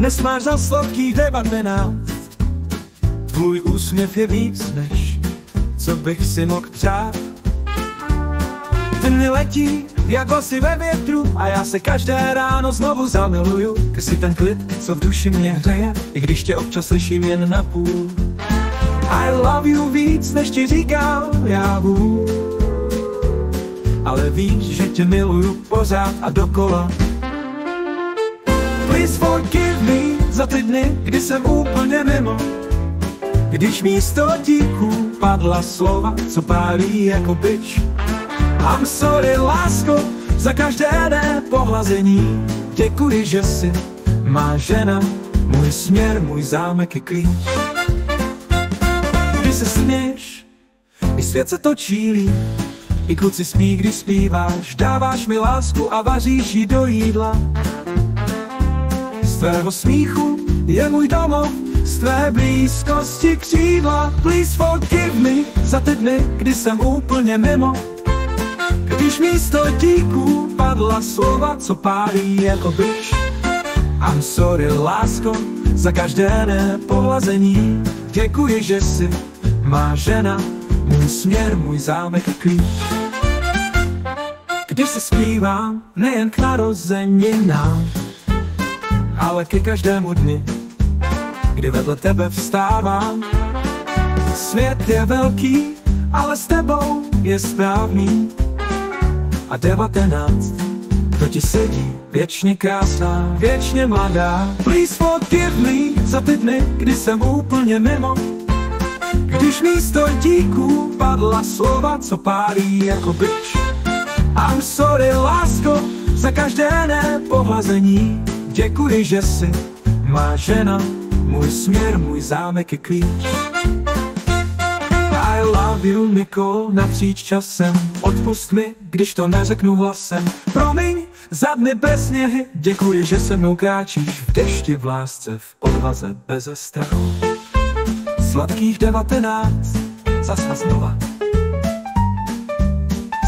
Dnes máš za sladkých 19. Tvůj úsměv je víc než co bych si mohl přát. Dny letí jak vlasy ve větru a já se každé ráno znovu zamiluju. Ty jsi ten klid, co v duši mě hřeje, i když tě občas slyším jen na půl. I love you víc než ti říkám já vůl, ale víš, že tě miluju pořád a dokola. Please forgive me za ty dny, kdy jsem úplně mimo, když místo díků padla slova, co pálí jako bič. I'm sorry, lásko, za každé pohlazení. Děkuji, že jsi má žena, můj směr, můj zámek je klíč. Když se směš, i svět se točí líp, i kluci smí, když zpíváš, dáváš mi lásku a vaříš ji do jídla. Z tvého smíchu je můj domov, z tvé blízkosti křídla. Please forgive me za ty dny, kdy jsem úplně mimo, když místo díků padla slova, co pálí jako bič. I'm sorry, lásko, za každé pohlazení. Děkuji, že jsi má žena, můj směr, můj zámek a klíč. Když si zpívám nejen k narozeninám, ale ke každému dni, kdy vedle tebe vstávám. Svět je velký, ale s tebou je správný. A 19, kdo ti sedí, věčně krásná, věčně mladá. Please forgive me za ty dny, kdy jsem úplně mimo, když místo díků padla slova, co pálí jako bič. I'm sorry, lásko, za každé pohlazení. Děkuji, že jsi má žena, můj směr, můj zámek je klíč. I love you, Nicole, napříč časem. Odpust mi, když to neřeknu hlasem. Promiň za dny bez sněhy. Děkuji, že se mnou kráčíš v dešti, v lásce, v odvaze, beze strachu. Sladkých 19, zas a znova.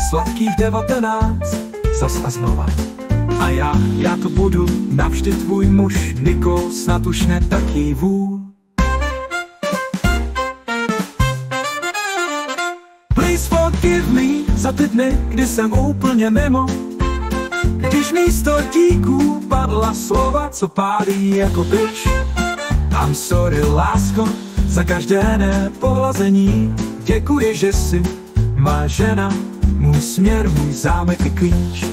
Sladkých 19, zas a znova. A já to budu navždy tvůj muž, Nicole, snad už ne taký vůl. Please forgive me za ty dny, kdy jsem úplně mimo, když místo díků padla slova, co pálí jako bič. I'm sorry, lásko, za každé pohlazení. Děkuji, že jsi má žena, můj směr, můj zámek je klíč.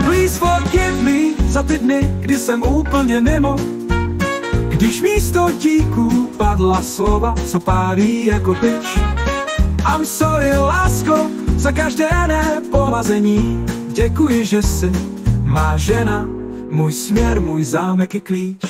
Please forgive me za ty dny, kdy jsem úplně mimo, když místo díků padla slova, co pálí jako bič. I'm sorry, lásko, za každé pohlazení. Děkuji, že jsi má žena, můj směr, můj zámek je klíč.